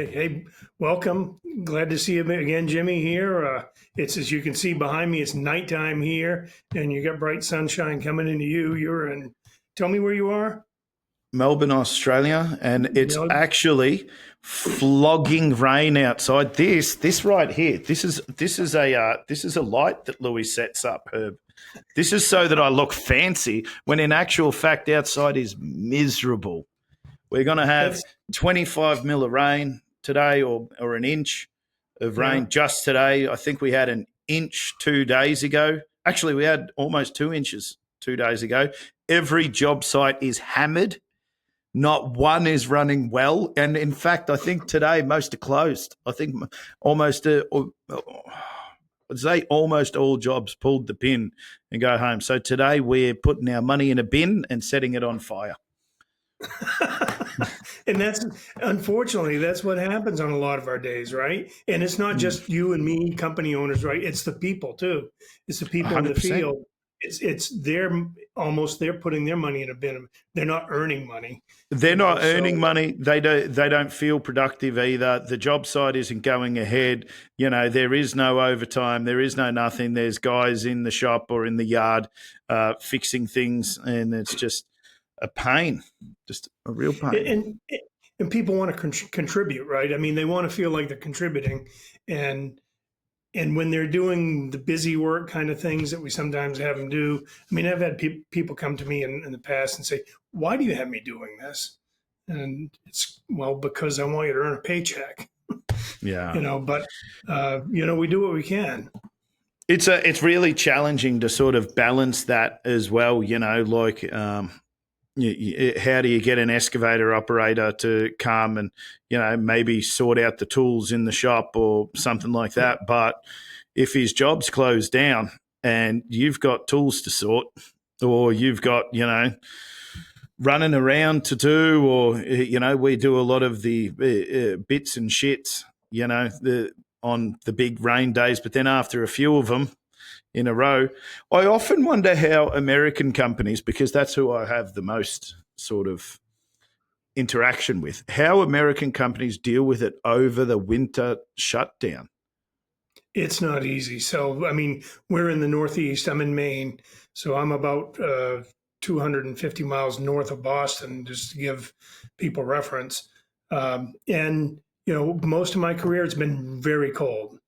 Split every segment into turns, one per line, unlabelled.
Hey, welcome. Glad to see you again, Jimmy, here. It's, as you can see behind me, it's nighttime here, and you got bright sunshine coming into you. You're in, tell me where you are.
Melbourne, Australia, and it's
Mel-
actually flogging rain outside. This right here, this is a light that Louis sets up, Herb. This is so that I look fancy when in actual fact outside is miserable. We're going to have 25 mil of rain today or an inch of rain just today. I think we had an inch 2 days ago. Actually, we had almost 2 inches 2 days ago. Every job site is hammered. Not one is running well. And in fact, I think today most are closed. I think almost all jobs pulled the pin and go home. So today we're putting our money in a bin and setting it on fire.
And that's, unfortunately, that's what happens on a lot of our days, right? And it's not just you and me, company owners, right? It's the people too. It's the people 100%. In the field. They're putting their money in a bin. They're not earning money.
They're not earning money. They don't feel productive either. The job site isn't going ahead. You know, there is no overtime. There is no nothing. There's guys in the shop or in the yard fixing things, and it's just a pain, just a real pain.
And people want to contribute, right? I mean, they want to feel like they're contributing, and when they're doing the busy work kind of things that we sometimes have them do. I mean, I've had people come to me in the past and say, "Why do you have me doing this?" And it's, well, because I want you to earn a paycheck.
Yeah,
but we do what we can.
It's really challenging to sort of balance that as well. How do you get an excavator operator to come and, maybe sort out the tools in the shop or something like that? But if his job's closed down and you've got tools to sort, or you've got, running around to do, or, we do a lot of the bits and shits, on the big rain days, but then after a few of them in a row, I often wonder how American companies, because that's who I have the most sort of interaction with, how American companies deal with it over the winter shutdown.
It's not easy. So, I mean, we're in the Northeast. I'm in Maine. So I'm about 250 miles north of Boston, just to give people reference. Most of my career, it's been very cold.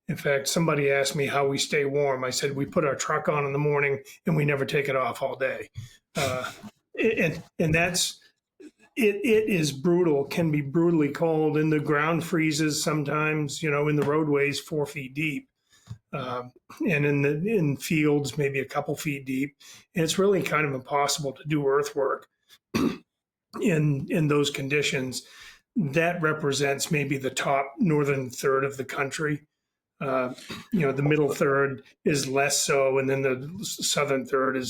In fact, somebody asked me how we stay warm. I said, we put our truck on in the morning and we never take it off all day. And that's, it is brutal, can be brutally cold, and the ground freezes sometimes, in the roadways 4 feet deep. And in fields, maybe a couple feet deep. And it's really kind of impossible to do earthwork in those conditions. That represents maybe the top northern third of the country. The middle third is less so, and then the southern third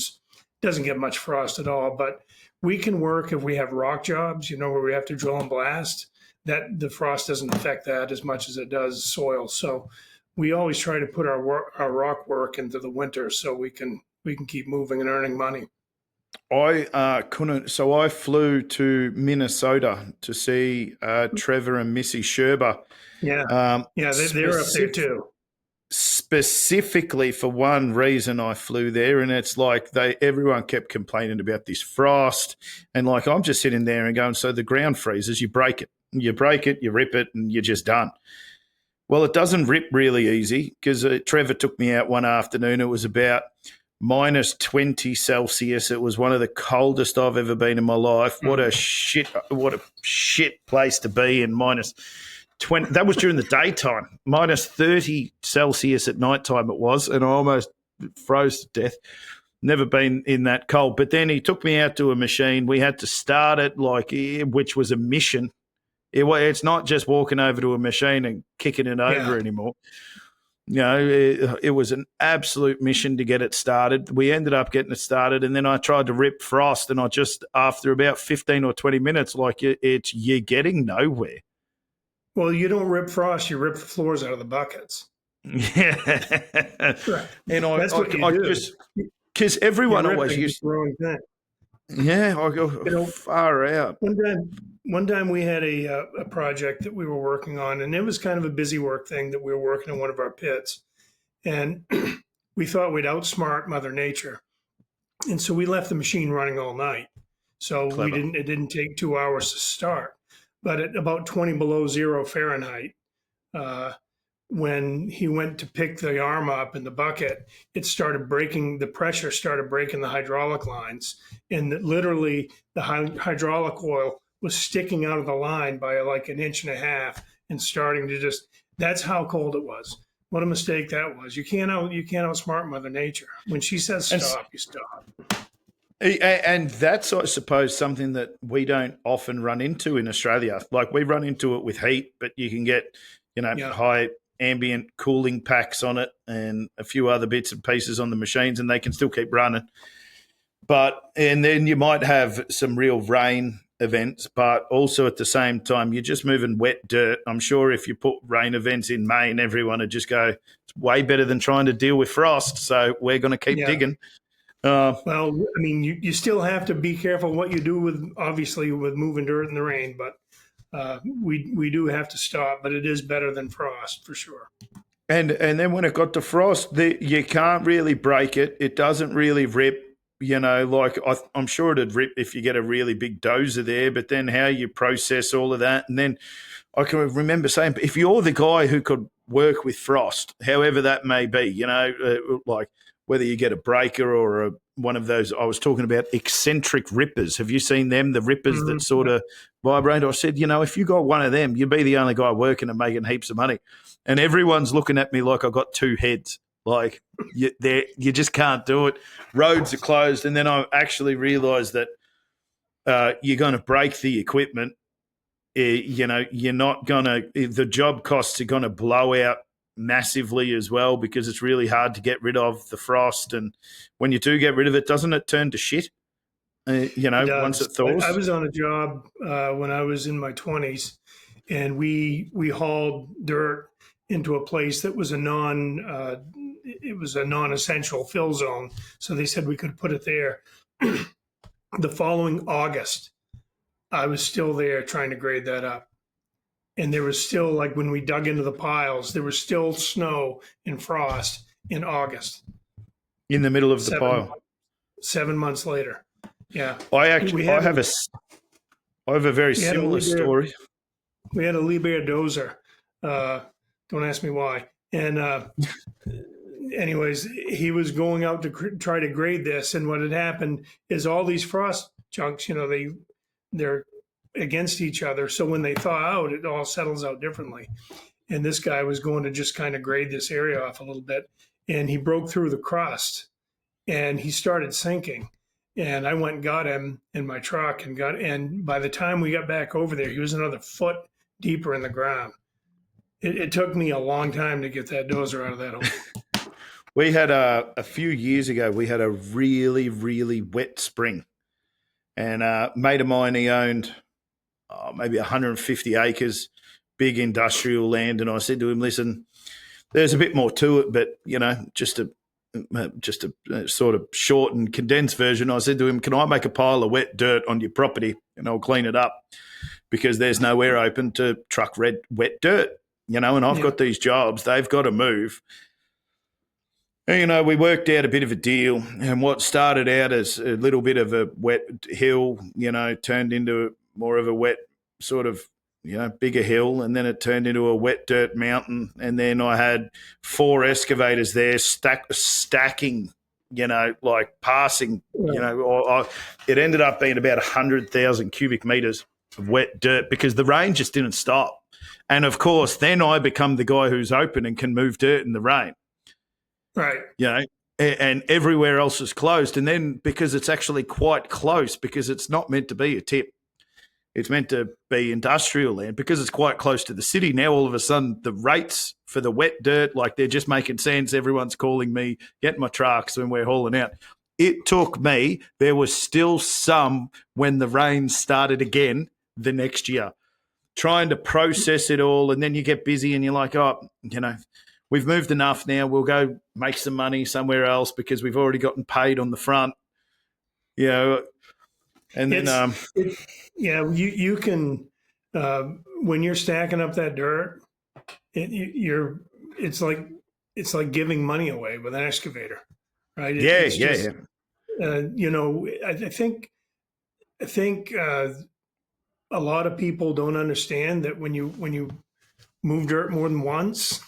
doesn't get much frost at all. But we can work if we have rock jobs, where we have to drill and blast. That the frost doesn't affect that as much as it does soil. So we always try to put our rock work into the winter so we can keep moving and earning money.
I couldn't. So I flew to Minnesota to see Trevor and Missy Sherber.
Yeah, they're up there too.
Specifically for one reason, I flew there, and it's like everyone kept complaining about this frost, and like I'm just sitting there and going, so the ground freezes, you break it, you rip it, and you're just done. Well, it doesn't rip really easy because Trevor took me out one afternoon. It was about minus 20 Celsius. It was one of the coldest I've ever been in my life. What a shit place to be in. Minus 20. That was during the daytime. Minus 30 Celsius at nighttime it was, and I almost froze to death. Never been in that cold. But then he took me out to a machine. We had to start it, which was a mission. It's not just walking over to a machine and kicking it over anymore. It was an absolute mission to get it started. We ended up getting it started, and then I tried to rip frost, and I just, after about 15 or 20 minutes, you're getting nowhere.
Well, you don't rip frost, you rip the floors out of the buckets.
Yeah.
Right.
And
That's what you do.
Because everyone always used
to.
Yeah, I go
You know,
far out.
one time we had a project that we were working on, and it was kind of a busy work thing that we were working in one of our pits, and we thought we'd outsmart Mother Nature, and so we left the machine running all night. So we
Clever.
didn't. It didn't take 2 hours to start, but at about 20 below zero Fahrenheit, uh, when he went to pick the arm up in the bucket, it started breaking. The pressure started breaking the hydraulic lines, and literally the hydraulic oil was sticking out of the line by like an inch and a half, and starting to just. That's how cold it was. What a mistake that was. You can't outsmart Mother Nature. When she says
And
stop, you stop.
And that's, I suppose, something that we don't often run into in Australia. Like we run into it with heat, but you can get,
Yeah.
high ambient cooling packs on it and a few other bits and pieces on the machines, and they can still keep running. And then you might have some real rain events, but also at the same time, you're just moving wet dirt. I'm sure if you put rain events in Maine, everyone would just go, it's way better than trying to deal with frost. So we're going to keep
Yeah.
digging.
Well, I mean, you still have to be careful what you do with, obviously, with moving dirt in the rain, but we do have to stop. But it is better than frost for sure.
And then when it got to frost, you can't really break it. It doesn't really rip. I'm sure it'd rip if you get a really big dozer there, but then how you process all of that. And then I can remember saying, if you're the guy who could work with frost, however that may be, like whether you get a breaker or one of those, I was talking about eccentric rippers. Have you seen them, the rippers that sort of vibrate? I said, if you got one of them, you'd be the only guy working and making heaps of money. And everyone's looking at me like I've got two heads. Like you just can't do it. Roads are closed. And then I actually realised that you're going to break the equipment. You're not going to – the job costs are going to blow out massively as well because it's really hard to get rid of the frost. And when you do get rid of it, doesn't it turn to shit, once it thaws?
I was on a job when I was in my 20s, and we hauled dirt into a place that was a non-essential fill zone. So they said we could put it there. The following August, I was still there trying to grade that up. And there was still, like when we dug into the piles, there was still snow and frost in August.
In the middle of the pile.
7 months later. Yeah.
I have a very similar story.
We had a Liebherr dozer. Don't ask me why. And anyways, he was going out to try to grade this. And what had happened is all these frost chunks, they're against each other. So when they thaw out, it all settles out differently. And this guy was going to just kind of grade this area off a little bit. And he broke through the crust and he started sinking. And I went and got him in my truck and by the time we got back over there, he was another foot deeper in the ground. It took me a long time to get that dozer out of that hole.
We had a few years ago, we had a really, really wet spring. And a mate of mine, he owned maybe 150 acres, big industrial land. And I said to him, listen, there's a bit more to it, but, just a sort of short and condensed version. I said to him, can I make a pile of wet dirt on your property and I'll clean it up because there's nowhere open to truck wet dirt, and I've got these jobs. They've got to move. And, we worked out a bit of a deal, and what started out as a little bit of a wet hill, turned into more of a wet sort of, bigger hill, and then it turned into a wet dirt mountain. And then I had 4 excavators there stacking, like passing, it ended up being about 100,000 cubic meters of wet dirt because the rain just didn't stop. And, of course, then I become the guy who's open and can move dirt in the rain.
Right.
And everywhere else is closed. And then because it's actually quite close, because it's not meant to be a tip, it's meant to be industrial land, because it's quite close to the city. Now, all of a sudden, the rates for the wet dirt, like they're just making sense. Everyone's calling me, get my trucks when we're hauling out. It took me, there was still some when the rain started again the next year, trying to process it all. And then you get busy and you're like, we've moved enough now. We'll go make some money somewhere else because we've already gotten paid on the front. And then,
you can, when you're stacking up that dirt, it's like giving money away with an excavator, right? It's just, I think a lot of people don't understand that when you move dirt more than once,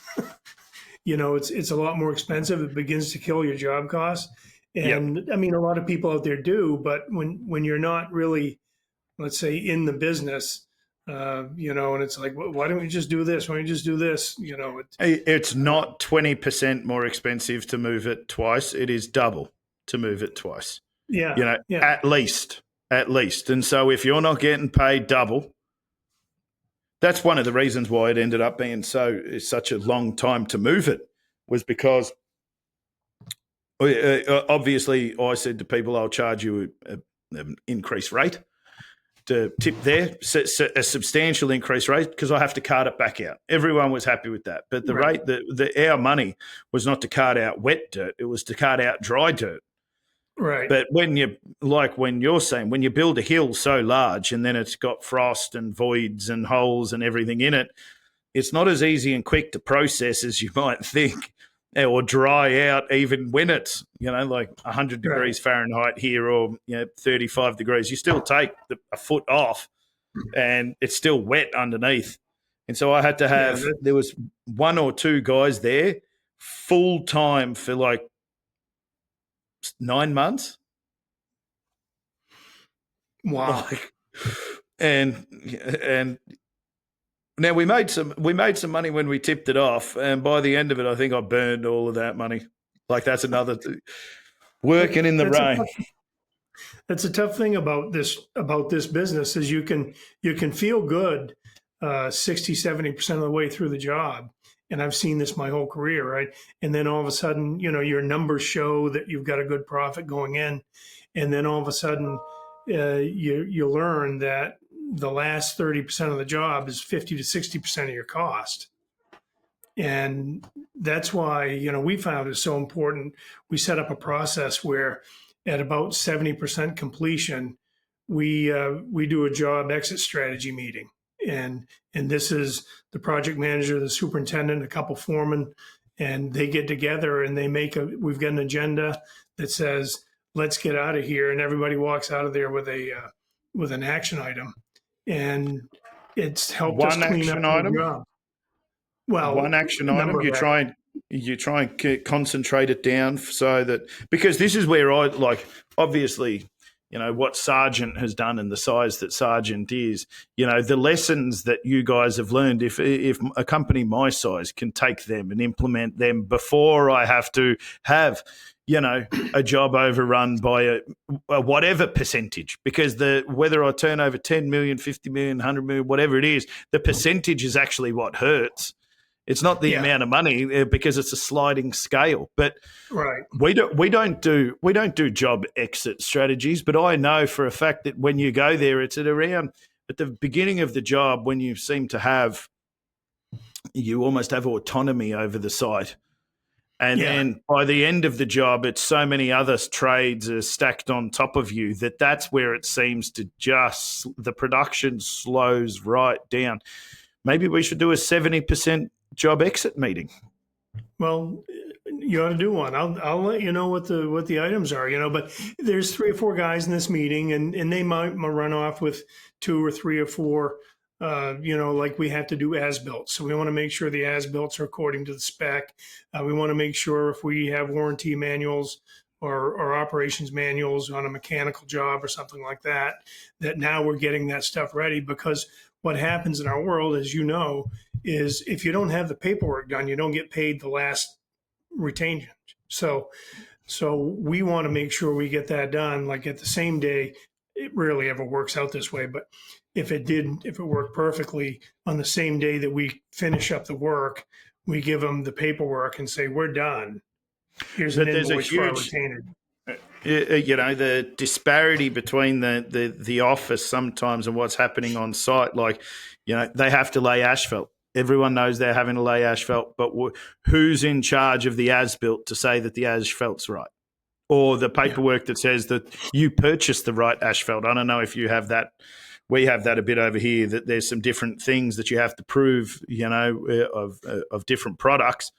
it's a lot more expensive. It begins to kill your job costs. And I mean, a lot of people out there do, but when you're not really, let's say, in the business, and it's like, why don't we just do this? Why don't we just do this?
It's not 20% more expensive to move it twice. It is double to move it twice.
Yeah.
At least. And so if you're not getting paid double, that's one of the reasons why it ended up being such a long time to move it, was because obviously I said to people, I'll charge you an increased rate to tip there, a substantial increased rate, because I have to cart it back out. Everyone was happy with that. But the rate, our money was not to cart out wet dirt, it was to cart out dry dirt.
Right.
But when you're saying, when you build a hill so large and then it's got frost and voids and holes and everything in it, it's not as easy and quick to process as you might think, or dry out even when it's, like 100 degrees Fahrenheit here, or 35 degrees. You still take a foot off and it's still wet underneath. And so I had to have, there was one or two guys there full time for like 9 months.
Wow.
And now we made some money when we tipped it off, and by the end of it, I think I burned all of that money. Like, that's another working in the rain.
That's a tough thing about this business, is you can feel good 60-70% of the way through the job. And I've seen this my whole career, right? And then all of a sudden, your numbers show that you've got a good profit going in. And then all of a sudden, you learn that the last 30% of the job is 50 to 60% of your cost. And that's why, we found it so important. We set up a process where at about 70% completion, we do a job exit strategy meeting. And this is the project manager, the superintendent, a couple foremen, and they get together and we've got an agenda that says, let's get out of here. And everybody walks out of there with an action item. And it's helped us clean up the job. Well,
one action item, you try and concentrate it down so that, because this is where obviously, what Sargent has done and the size that Sargent is, the lessons that you guys have learned, if a company my size can take them and implement them before I have to have, a job overrun by a whatever percentage, because whether I turn over 10 million, 50 million, 100 million, whatever it is, the percentage is actually what hurts. It's not the amount of money, because it's a sliding scale. But we don't do job exit strategies. But I know for a fact that when you go there, it's at the beginning of the job, when you you almost have autonomy over the site. And then by the end of the job, it's so many other trades are stacked on top of you that's where it seems to the production slows right down. Maybe we should do a 70% job exit meeting.
Well, you ought to do one. I'll let you know what the items are, but there's 3 or 4 guys in this meeting, and they might run off with 2 or 3 or 4, like we have to do as-built. So we want to make sure the as-built are according to the spec. We want to make sure if we have warranty manuals or operations manuals on a mechanical job or something like that now we're getting that stuff ready, because what happens in our world, as you know, is if you don't have the paperwork done, you don't get paid the last retention. So we want to make sure we get that done, like at the same day. It rarely ever works out this way, but if it worked perfectly, on the same day that we finish up the work, we give them the paperwork and say, we're done. Here's an invoice for our retainer.
The disparity between the office sometimes and what's happening on site, they have to lay asphalt. Everyone knows they're having to lay asphalt, but who's in charge of the as-built to say that the asphalt's right? or the paperwork that says that you purchased the right asphalt. I don't know if you have that. We have that a bit over here, that there's some different things that you have to prove, of different products.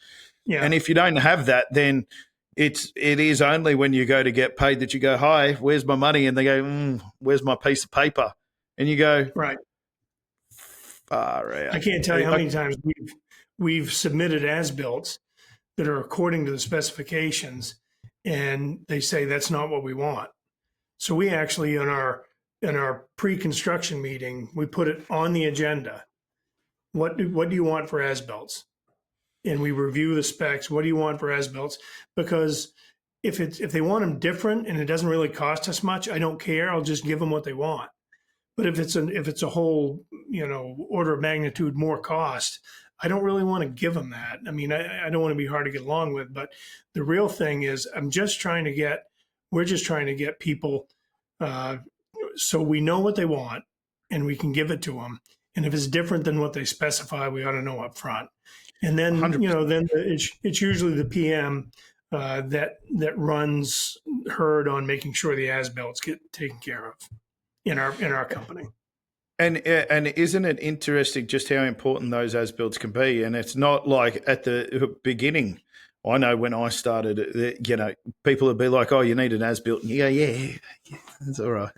Yeah.
And if you don't have that, then it is only when you go to get paid that you go, "Hi, where's my money?" And they go, "Where's my piece of paper?" And you go,
Right.
"Far out."
I can't tell you how many times we've submitted as-built that are according to the specifications, and they say that's not what we want. So we actually, in our pre-construction meeting, we put it on the agenda. What do you want for as-built? And we review the specs. What do you want for as-built? Because if they want them different and it doesn't really cost us much, I don't care. I'll just give them what they want. But if it's a whole, order of magnitude more cost, I don't really want to give them that. I mean, I don't want to be hard to get along with, but the real thing is we're just trying to get people so we know what they want and we can give it to them. And if it's different than what they specify, we ought to know up front. And then,
100%.
then it's usually the PM that runs herd on making sure the as-bills get taken care of in our company.
And isn't it interesting just how important those as-builds can be? And it's not like at the beginning. I know when I started, people would be like, "Oh, you need an as-built," and you go, "Yeah, that's all right,"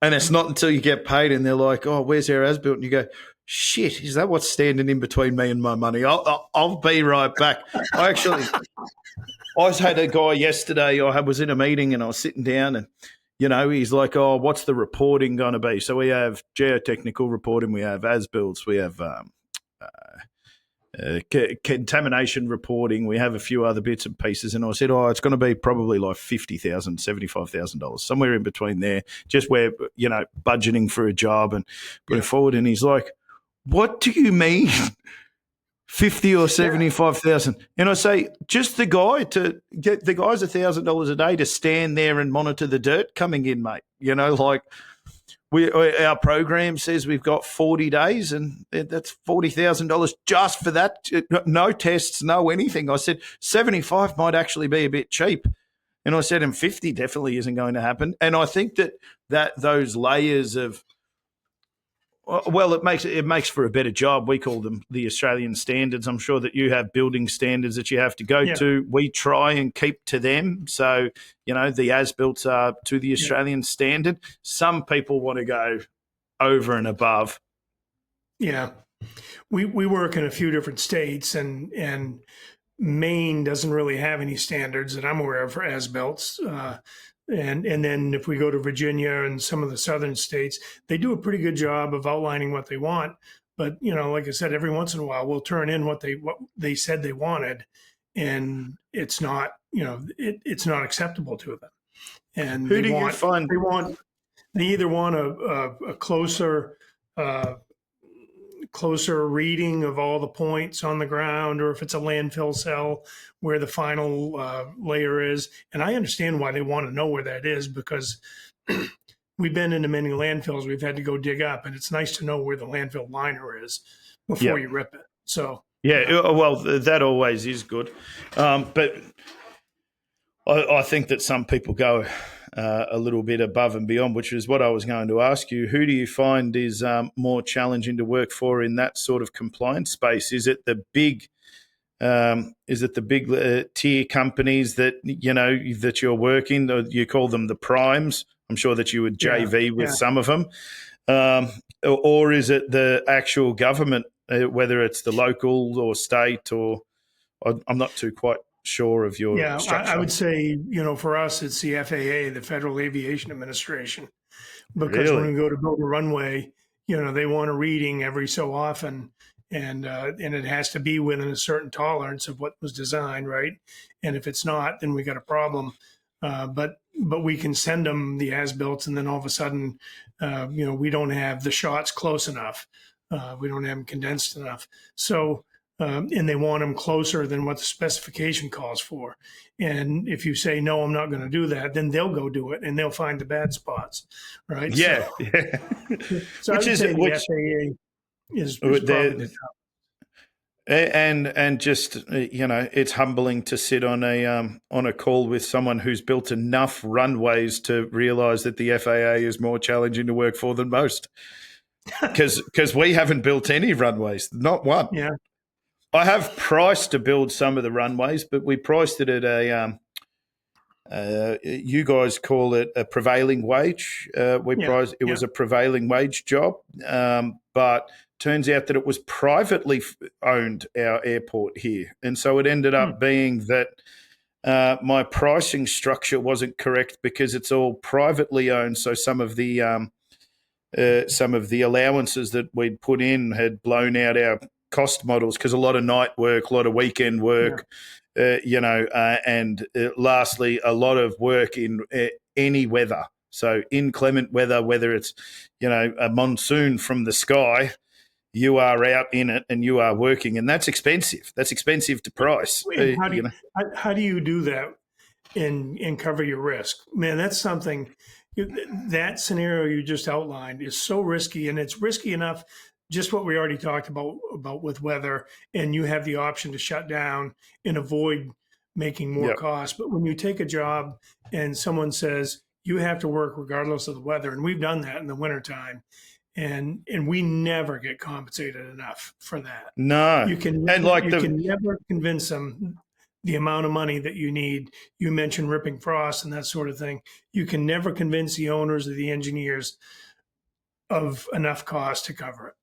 And it's not until you get paid and they're like, "Oh, where's our as-built?" And you go, "Shit, is that what's standing in between me and my money? I'll be right back." I had a guy yesterday. I was in a meeting and I was sitting down and, he's like, "Oh, what's the reporting going to be?" So we have geotechnical reporting, we have as-builts, we have contamination reporting, we have a few other bits and pieces. And I said, "Oh, it's going to be probably like $50,000, $75,000, somewhere in between there, just where, budgeting for a job and putting forward." And he's like, "What do you mean 50 or 75,000?" And I say, "Just the guy to get the guy's $1,000 a day to stand there and monitor the dirt coming in, mate. Our program says we've got 40 days and that's $40,000 just for that. No tests, no anything." I said, 75 might actually be a bit cheap. And I said, and 50 definitely isn't going to happen. And I think that those layers of, well, it makes for a better job. We call them the Australian standards. I'm sure that you have building standards that you have to go to. We try and keep to them. So, the as-built are to the Australian standard. Some people want to go over and above.
Yeah. We work in a few different states, and Maine doesn't really have any standards that I'm aware of for as-built. And then if we go to Virginia and some of the southern states, they do a pretty good job of outlining what they want. But, like I said, every once in a while we'll turn in what they said they wanted, and it's not, it's not acceptable to them. And
Who do you find?
They either want a closer reading of all the points on the ground, or if it's a landfill cell where the final layer is. And I understand why they want to know where that is, because we've been into many landfills we've had to go dig up, and it's nice to know where the landfill liner is before you rip it. So
well, that always is good. But I think that some people go a little bit above and beyond, which is what I was going to ask you. Who do you find is more challenging to work for in that sort of compliance space? Is it the big tier companies that that you're working? Or you call them the primes? I'm sure that you would JV with some of them, or is it the actual government, whether it's the local or state, or I'm not too quite sure of your structure.
I would say, for us, it's the FAA, the Federal Aviation Administration, because when we go to build a runway, they want a reading every so often, and it has to be within a certain tolerance of what was designed, right? And if it's not, then we got a problem. But we can send them the as-built, and then all of a sudden, we don't have the shots close enough. We don't have them condensed enough. So, and they want them closer than what the specification calls for. And if you say, "No, I'm not going to do that," then they'll go do it and they'll find the bad spots, right?
Yeah.
So the FAA is probably the top.
And just it's humbling to sit on a call with someone who's built enough runways to realise that the FAA is more challenging to work for than most. Because we haven't built any runways, not one.
Yeah.
I have priced to build some of the runways, but we priced it at you guys call it a prevailing wage. Priced it was a prevailing wage job, but turns out that it was privately owned, our airport here, and so it ended up being that my pricing structure wasn't correct because it's all privately owned. So some of the allowances that we'd put in had blown out our cost models because a lot of night work, a lot of weekend work, and lastly, a lot of work in any weather. So inclement weather, whether it's, a monsoon from the sky, you are out in it and you are working, and that's expensive. That's expensive to price.
How do you do that and cover your risk? Man, that's something. That scenario you just outlined is so risky, and it's risky enough. Just what we already talked about with weather, and you have the option to shut down and avoid making more costs. But when you take a job and someone says you have to work regardless of the weather, and we've done that in the wintertime, and we never get compensated enough for that.
No,
you can never convince them the amount of money that you need. You mentioned ripping frost and that sort of thing. You can never convince the owners or the engineers of enough cost to cover it.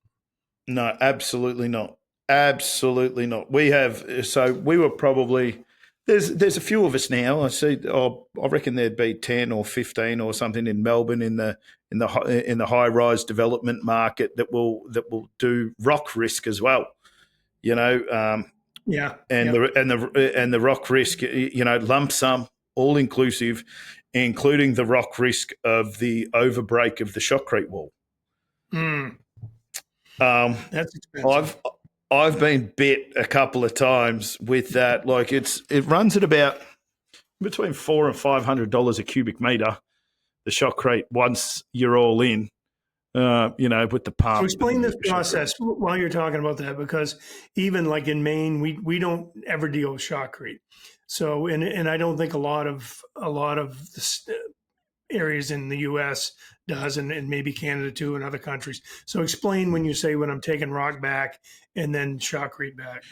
No, absolutely not. Absolutely not. We were probably there's a few of us now. I reckon there'd be 10 or 15 or something in Melbourne in the high rise development market that will do rock risk as well. The rock risk, lump sum, all inclusive, including the rock risk of the overbreak of the shotcrete wall.
That's expensive.
I've been bit a couple of times with that. Like it runs at about between $400 and $500 a cubic meter. The shotcrete once you're all in, with the pump.
So explain this process while you're talking about that, because even like in Maine, we don't ever deal with shotcrete. So and I don't think a lot of the areas in the U.S. does, and maybe Canada too, and other countries. So explain when I'm taking rock back and then shotcrete back.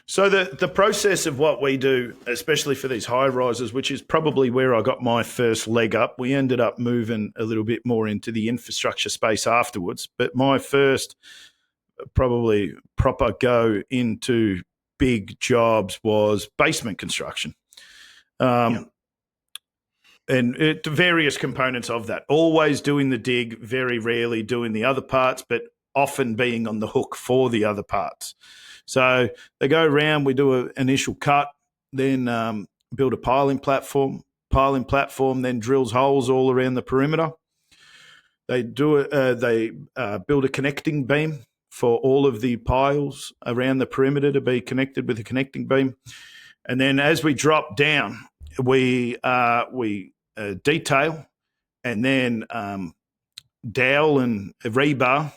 So the process of what we do, especially for these high rises, which is probably where I got my first leg up, we ended up moving a little bit more into the infrastructure space afterwards. But my first probably proper go into big jobs was basement construction. And various components of that, always doing the dig, very rarely doing the other parts, but often being on the hook for the other parts. So they go around, we do an initial cut, then build a piling platform, then drills holes all around the perimeter. They build a connecting beam for all of the piles around the perimeter to be connected with a connecting beam. And then as we drop down, we detail and then dowel and rebar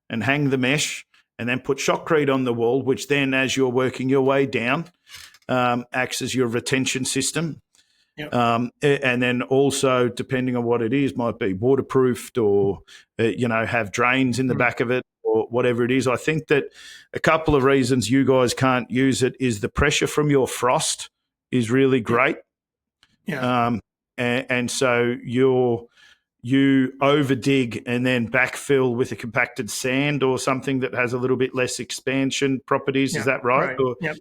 and hang the mesh and then put shotcrete on the wall, which then as you're working your way down acts as your retention system. Yep. And then also, depending on what it is, might be waterproofed or, have drains in the back of it or whatever it is. I think that a couple of reasons you guys can't use it is the pressure from your frost is really great. Yeah. And so you over dig and then backfill with a compacted sand or something that has a little bbit less expansion properties. Is that right? Or, yep.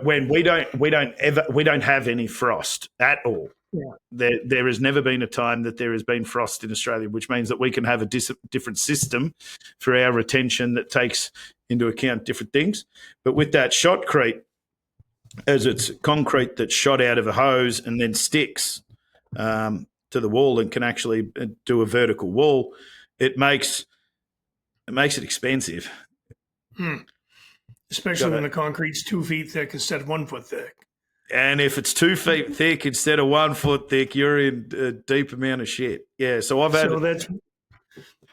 When we don't have any frost at all. Yeah. There has never been a time that there has been frost in Australia, which means that we can have a different system for our retention that takes into account different things. But with that shotcrete, as it's concrete that's shot out of a hose and then sticks to the wall and can actually do a vertical wall, it makes it expensive.
Especially when the concrete's 2 feet thick instead of 1 foot thick.
And if it's 2 feet thick instead of 1 foot thick, you're in a deep amount of shit. Yeah, so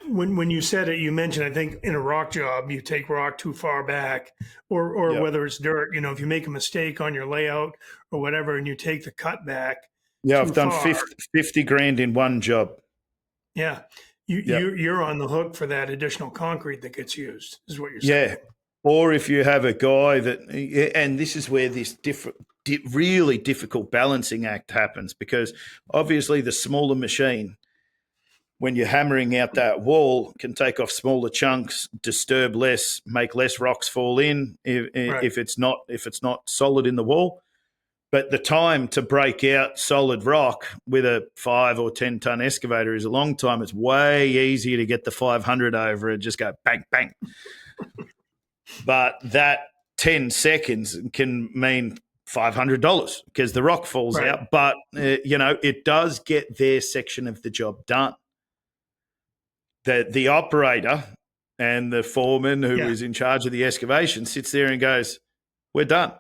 when you said it, you mentioned, I think in a rock job, you take rock too far back, or
Yep.
whether it's dirt, if you make a mistake on your layout or whatever, and you take the cut back
Yeah,
too
I've done
far,
50 grand in one job.
yeah,
Yep.
you're on the hook for that additional concrete that gets used, is what you're saying.
Yeah. Or if you have a guy that, and this is where this really difficult balancing act happens, because obviously the smaller machine, when you're hammering out that wall, can take off smaller chunks, disturb less, make less rocks fall in
Right.
if it's not solid in the wall. But the time to break out solid rock with a 5 or 10 ton excavator is a long time. It's way easier to get the 500 over and just go bang, bang. But that 10 seconds can mean $500 because the rock falls
Right.
out. But, it does get their section of the job done. The operator and the foreman who is in charge of the excavation sits there and goes, we're done.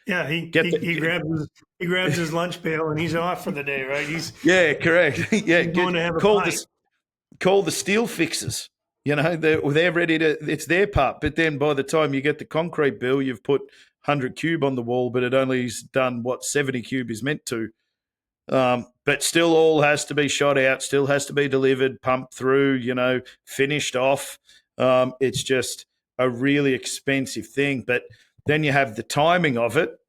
Yeah, he grabs his lunch pail and he's off for the day, right?
Correct. Yeah,
going to have a
call the steel fixers. They're ready to. It's their part. But then by the time you get the concrete bill, you've put 100 cube on the wall, but it only's done what 70 cube is meant to. But still, all has to be shot out. Still has to be delivered, pumped through. Finished off. It's just a really expensive thing. But then you have the timing of it.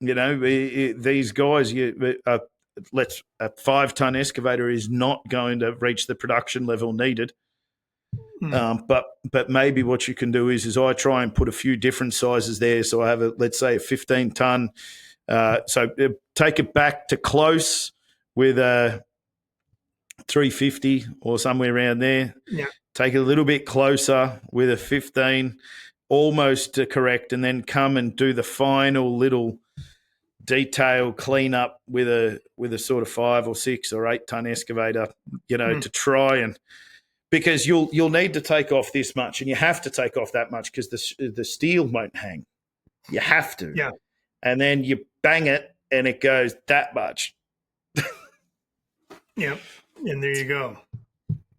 These guys, a 5-ton excavator is not going to reach the production level needed. But maybe what you can do is I try and put a few different sizes there. So I have let's say a 15-ton. So take it back to close with a 350 or somewhere around there.
Yeah.
Take it a little bit closer with a 15, almost to correct, and then come and do the final little detail cleanup with a sort of 5 or 6 or 8-ton excavator, to try and. Because you'll need to take off this much, and you have to take off that much because the steel won't hang. You have to.
Yeah.
And then you bang it, and it goes that much.
Yeah. And there you go.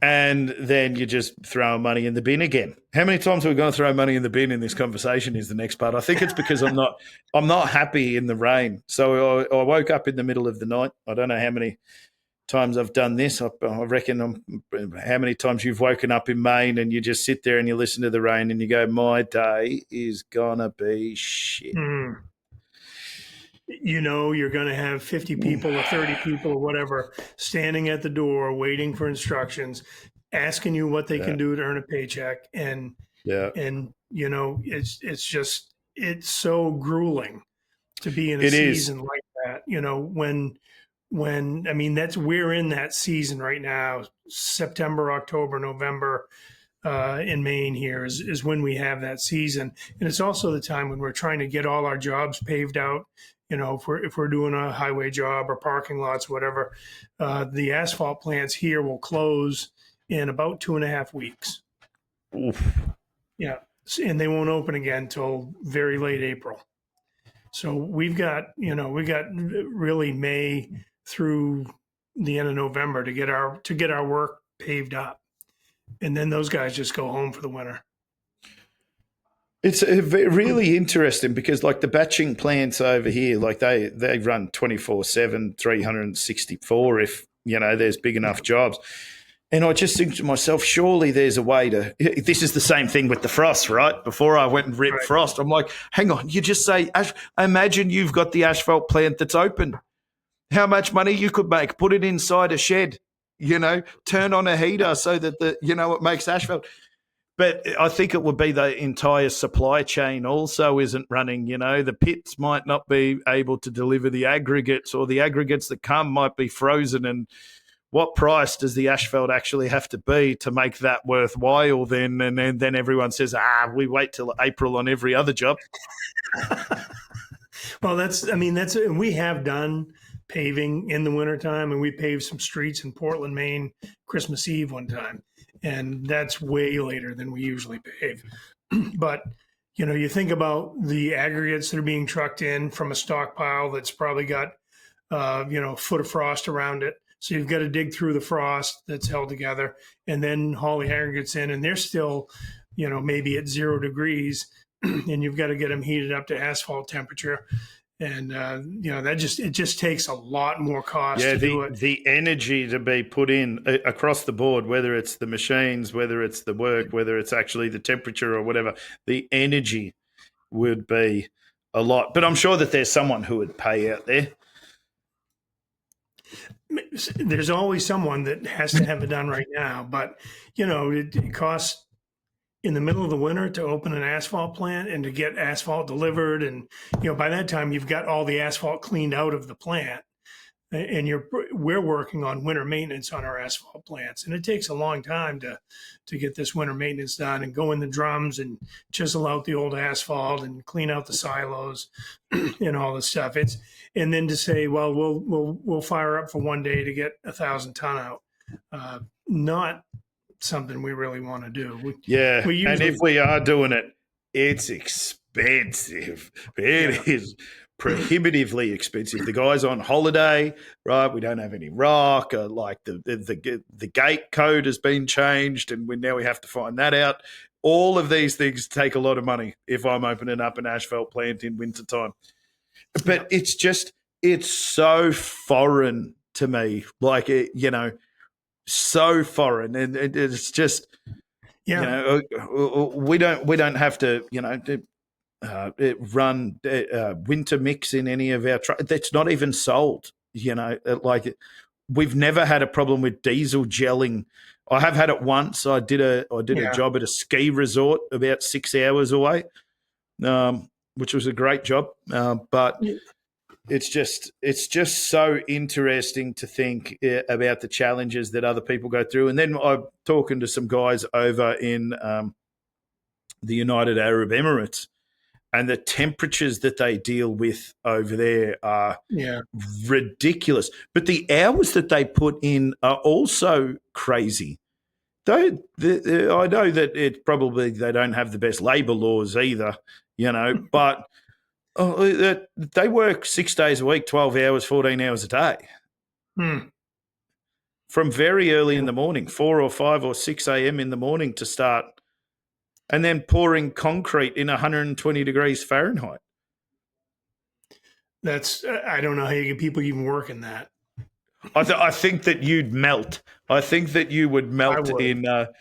And then you just throw money in the bin again. How many times are we going to throw money in the bin in this conversation is the next part. I think it's because I'm not happy in the rain. So I woke up in the middle of the night. I don't know how many times I've done this. I reckon how many times you've woken up in Maine and you just sit there and you listen to the rain and you go, my day is gonna be shit.
You're going to have 50 people or 30 people or whatever standing at the door waiting for instructions, asking you what they can do to earn a paycheck. And it's so grueling to be in a season like that, we're in that season right now. September, October, November in Maine here is when we have that season. And it's also the time when we're trying to get all our jobs paved out. If we're doing a highway job or parking lots, whatever, the asphalt plants here will close in about 2.5 weeks.
Oof.
Yeah. And they won't open again till very late April. So we got really May through the end of November to get our work paved up, and then those guys just go home for the winter.
It's really interesting because like the batching plants over here, like they run 24/7, 364 if there's big enough jobs. And I just think to myself, surely there's a way to. This is the same thing with the frost, right? Before I went and ripped frost, I'm like, hang on, you just say, imagine you've got the asphalt plant that's open. How much money you could make? Put it inside a shed, turn on a heater so that it makes asphalt. But I think it would be the entire supply chain also isn't running. The pits might not be able to deliver the aggregates, or the aggregates that come might be frozen. And what price does the asphalt actually have to be to make that worthwhile then? And then everyone says, we wait till April on every other job.
Well, we have done paving in the wintertime, and we paved some streets in Portland, Maine, Christmas Eve one time. And that's way later than we usually pave. But, you think about the aggregates that are being trucked in from a stockpile that's probably got, a foot of frost around it. So you've got to dig through the frost that's held together and then haul the aggregates in, and they're still, maybe at 0 degrees, and you've got to get them heated up to asphalt temperature. And, it just takes a lot more cost to do it.
The energy to be put in across the board, whether it's the machines, whether it's the work, whether it's actually the temperature or whatever, the energy would be a lot. But I'm sure that there's someone who would pay out there.
There's always someone that has to have it done right now. But, it costs in the middle of the winter to open an asphalt plant and to get asphalt delivered. And, by that time you've got all the asphalt cleaned out of the plant, and we're working on winter maintenance on our asphalt plants. And it takes a long time to get this winter maintenance done and go in the drums and chisel out the old asphalt and clean out the silos and all this stuff. And then to say, well, we'll fire up for one day to get 1,000 ton out. Not something we really want to do.
And if we are doing it, it's expensive. It is prohibitively expensive. The guy's on holiday, right? We don't have any rock. Like the gate code has been changed, and now we have to find that out. All of these things take a lot of money if I'm opening up an asphalt plant in wintertime. But it's so foreign to me. Like, so foreign, and it's just we don't have to run winter mix in any of our trucks. That's not even sold. Like, we've never had a problem with diesel gelling. I have had it once. I did a job at a ski resort about 6 hours away, which was a great job, but it's just so interesting to think about the challenges that other people go through. And then I'm talking to some guys over in the United Arab Emirates, and the temperatures that they deal with over there are ridiculous. But the hours that they put in are also crazy. I know that they don't have the best labour laws either, but they work 6 days a week, 12 hours, 14 hours a day. From very early in the morning, 4 or 5 or 6 a.m. in the morning to start, and then pouring concrete in 120 degrees Fahrenheit.
I don't know how people even work in that.
I think that you'd melt. I think that you would melt in the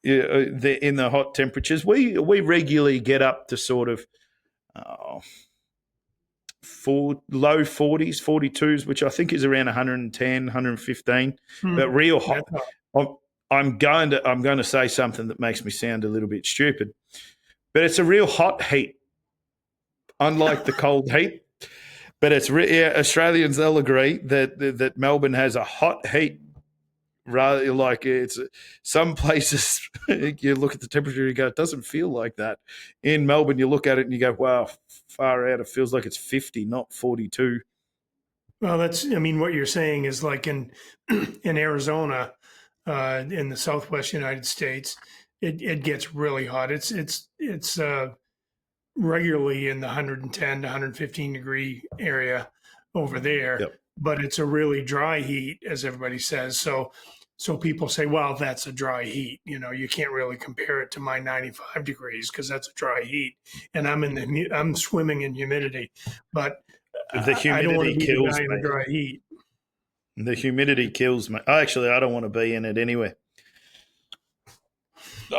hot temperatures. We regularly get up to sort of low 40s, 42s, which I think is around 110, 115. But real hot. I'm going to say something that makes me sound a little bit stupid, but it's a real hot heat, unlike the cold heat. But it's Australians, they'll agree that Melbourne has a hot heat. Rather, like, it's some places you look at the temperature and you go, it doesn't feel like that. In Melbourne, you look at it and you go, wow, far out. It feels like it's 50, not 42.
Well, what you're saying is like in Arizona, in the Southwest United States, it gets really hot. It's regularly in the 110 to 115 degree area over there, but it's a really dry heat, as everybody says. So people say, well, that's a dry heat. You can't really compare it to my 95 degrees because that's a dry heat, and I'm swimming in humidity. But
the humidity kills me.
In the dry heat.
The humidity kills me. Actually, I don't want to be in it anyway.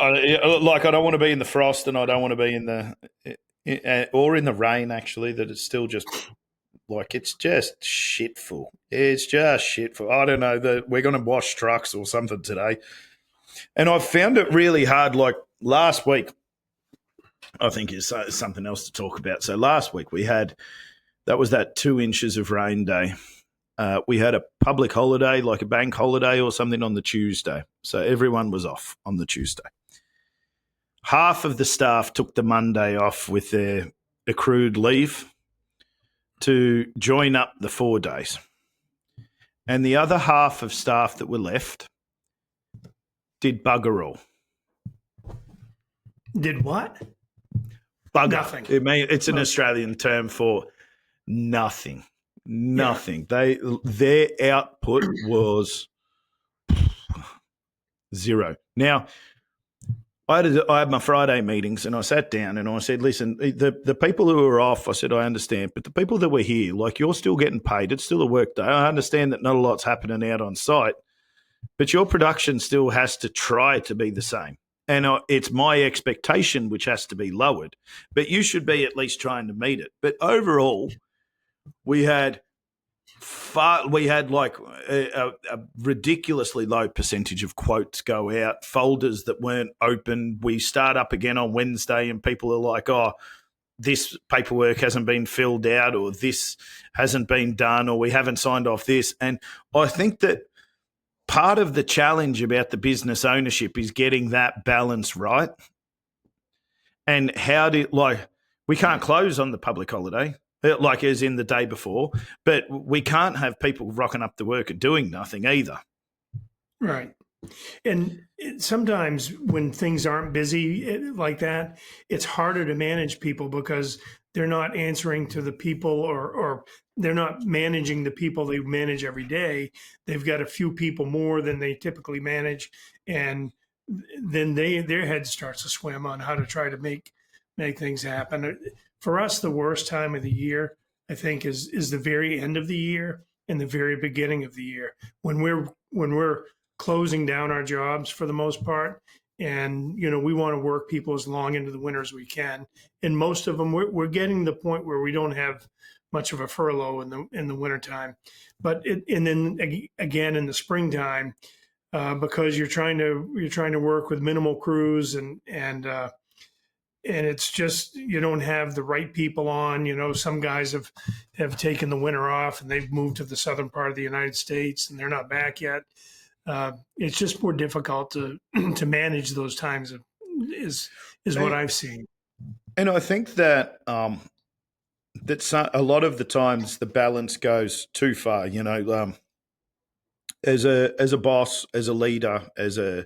I don't want to be in the frost, and I don't want to be in the rain. Actually, that it's still just like, it's just shitful. It's just shitful. I don't know that we're going to wash trucks or something today, and I've found it really hard. Like last week, I think is something else to talk about. So last week that was that 2 inches of rain day. We had a public holiday, like a bank holiday or something, on the Tuesday. So everyone was off on the Tuesday. Half of the staff took the Monday off with their accrued leave to join up the 4 days. And the other half of staff that were left did bugger all.
Did what?
Bugger.
Nothing.
It's an Australian term for nothing. Nothing. Their output was zero. Now, I had my Friday meetings and I sat down and I said, listen, the people who are off, I said, I understand, but the people that were here, like, you're still getting paid. It's still a work day. I understand that not a lot's happening out on site, but your production still has to try to be the same. And it's my expectation which has to be lowered, but you should be at least trying to meet it. But overall, we had like a ridiculously low percentage of quotes go out, folders that weren't open. We start up again on Wednesday and people are like, oh, this paperwork hasn't been filled out, or this hasn't been done, or we haven't signed off this. And I think that part of the challenge about the business ownership is getting that balance right. And we can't close on the public holiday, like as in the day before, but we can't have people rocking up to work and doing nothing either.
Right. And sometimes when things aren't busy like that, it's harder to manage people because they're not answering to the people or they're not managing the people they manage every day. They've got a few people more than they typically manage. And then their head starts to swim on how to try to make things happen. For us, the worst time of the year, I think, is the very end of the year and the very beginning of the year when we're closing down our jobs for the most part. And, we want to work people as long into the winter as we can. And most of them, we're getting to the point where we don't have much of a furlough in the wintertime. But and then again in the springtime, because you're trying to work with minimal crews and it's just, you don't have the right people on. Some guys have taken the winter off and they've moved to the southern part of the United States and they're not back yet. It's just more difficult to manage those times is what I've seen.
And I think that that a lot of the times the balance goes too far. As a boss, as a leader, as a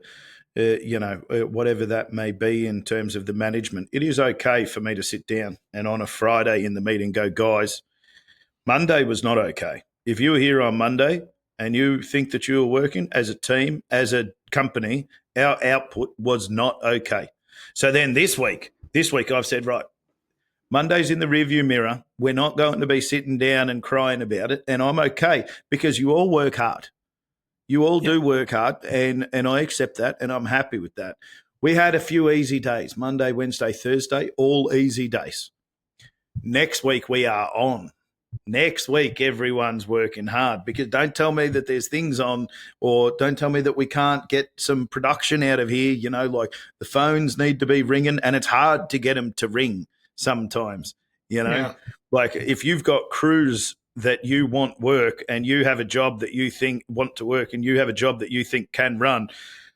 whatever that may be in terms of the management, it is okay for me to sit down and on a Friday in the meeting go, guys, Monday was not okay. If you were here on Monday and you think that you were working as a team, as a company, our output was not okay. So then this week I've said, right, Monday's in the rearview mirror. We're not going to be sitting down and crying about it. And I'm okay because you all work hard. You all do work hard, and I accept that, and I'm happy with that. We had a few easy days, Monday, Wednesday, Thursday, all easy days. Next week we are on. Next week everyone's working hard, because don't tell me that there's things on, or don't tell me that we can't get some production out of here. Like the phones need to be ringing, and it's hard to get them to ring sometimes, Like if you've got crews that you want work and you have a job that you think want to work and you have a job that you think can run,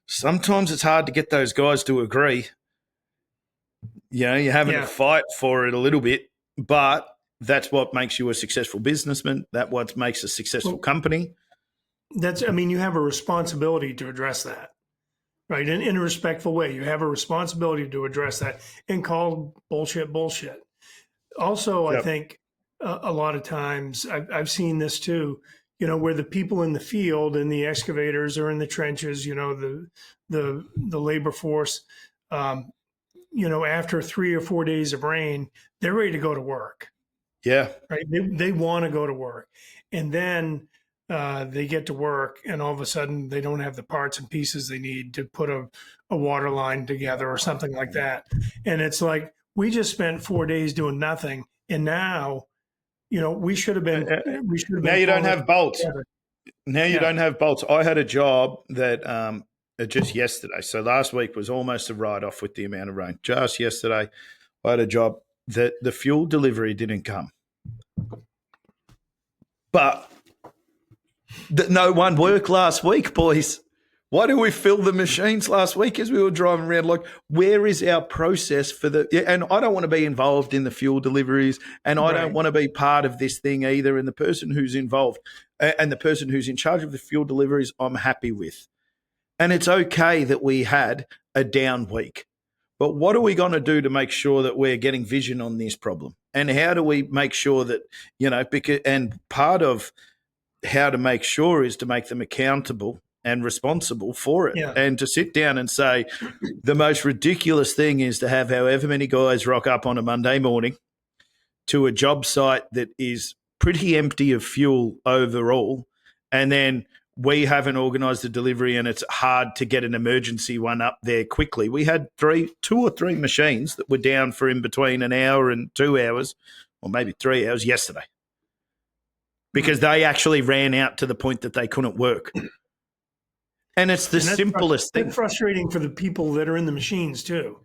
sometimes it's hard to get those guys to agree. You're having to fight for it a little bit, but that's what makes you a successful businessman. That's what makes a successful company.
You have a responsibility to address that, right? In a respectful way. You have a responsibility to address that and call bullshit. Also, I think a lot of times I've seen this too, where the people in the field and the excavators are in the trenches, the labor force, after 3 or 4 days of rain, they're ready to go to work.
Yeah.
Right. They want to go to work. And then they get to work and all of a sudden they don't have the parts and pieces they need to put a water line together or something like that. And it's like, we just spent 4 days doing nothing. And now, we should have been.
Now you don't have bolts. Now you don't have bolts. I had a job that just yesterday. So last week was almost a write-off with the amount of rain. Just yesterday, I had a job that the fuel delivery didn't come. But no one worked last week, boys. Why did we fill the machines last week as we were driving around? Like, where is our process for and I don't want to be involved in the fuel deliveries, and I don't want to be part of this thing either. And the person who's involved and the person who's in charge of the fuel deliveries, I'm happy with. And it's okay that we had a down week. But what are we going to do to make sure that we're getting vision on this problem? And how do we make sure that, because, and part of how to make sure is to make them accountable and responsible for it.
Yeah.
And to sit down and say, the most ridiculous thing is to have however many guys rock up on a Monday morning to a job site that is pretty empty of fuel overall, and then we haven't organised the delivery and it's hard to get an emergency one up there quickly. We had two or three machines that were down for in between an hour and 2 hours, or maybe 3 hours yesterday, because they actually ran out to the point that they couldn't work. And it's the simplest thing.
It's frustrating for the people that are in the machines too.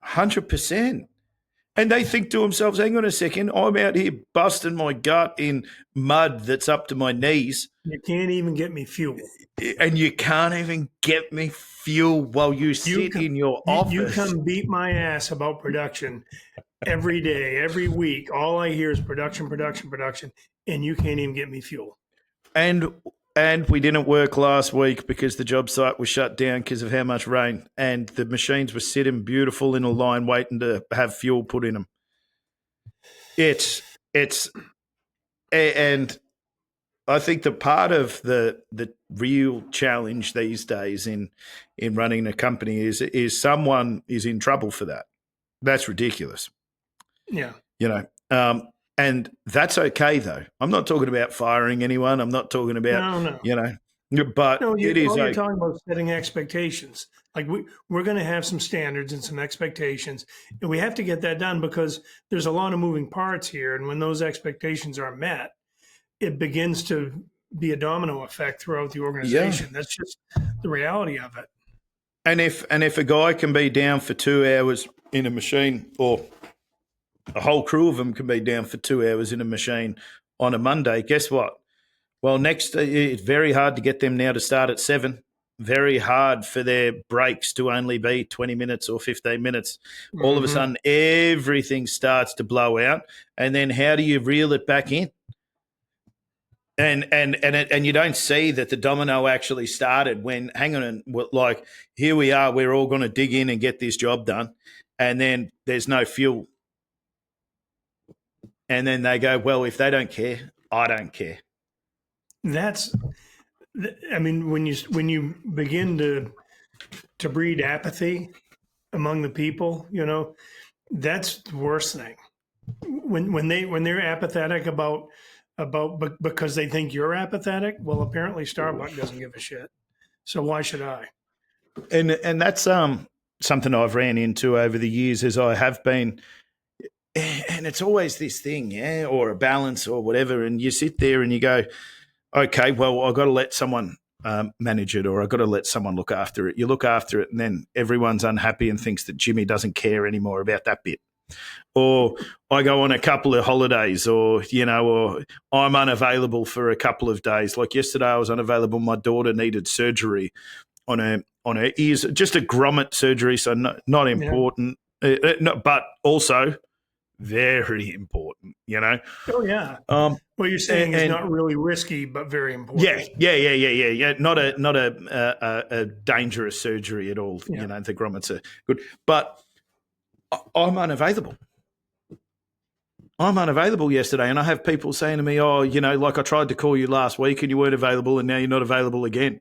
100%. And they think to themselves, hang on a second, I'm out here busting my gut in mud that's up to my knees.
You can't even get me fuel.
And you can't even get me fuel while you sit in your office.
You come beat my ass about production every day, every week. All I hear is production, and you can't even get me fuel.
And we didn't work last week because the job site was shut down because of how much rain, and the machines were sitting beautiful in a line waiting to have fuel put in them. And I think the part of the real challenge these days in running a company is someone is in trouble for that. That's ridiculous.
Yeah.
And that's okay, though. I'm not talking about firing anyone. I'm not talking about, but it is.
You're talking about setting expectations. Like we're going to have some standards and some expectations, and we have to get that done because there's a lot of moving parts here. And when those expectations are met, it begins to be a domino effect throughout the organization. Yeah. That's just the reality of it.
And if a guy can be down for 2 hours in a machine, or a whole crew of them can be down for 2 hours in a machine on a Monday, guess what? Well, next, it's very hard to get them now to start at 7. Very hard for their breaks to only be 20 minutes or 15 minutes. All of a sudden, everything starts to blow out. And then how do you reel it back in? And you don't see that the domino actually started when, hang on, like, here we are, we're all going to dig in and get this job done. And then there's no fuel. And then they go, well, if they don't care, I don't care.
When you begin to breed apathy among the people, that's the worst thing. When they're apathetic about because they think you're apathetic, well, apparently Starbuck doesn't give a shit. So why should I?
And that's something I've ran into over the years as I have been. And it's always this thing, or a balance or whatever. And you sit there and you go, okay, well, I've got to let someone manage it, or I've got to let someone look after it. You look after it and then everyone's unhappy and thinks that Jimmy doesn't care anymore about that bit. Or I go on a couple of holidays, or I'm unavailable for a couple of days. Like yesterday I was unavailable. My daughter needed surgery on her ears, just a grommet surgery, so not important, but also very important,
Oh, yeah. What you're saying is not really risky, but very important.
Yeah. Not a dangerous surgery at all.
Yeah.
The grommets are good. But I'm unavailable. I'm unavailable yesterday, and I have people saying to me, oh, like I tried to call you last week and you weren't available, and now you're not available again.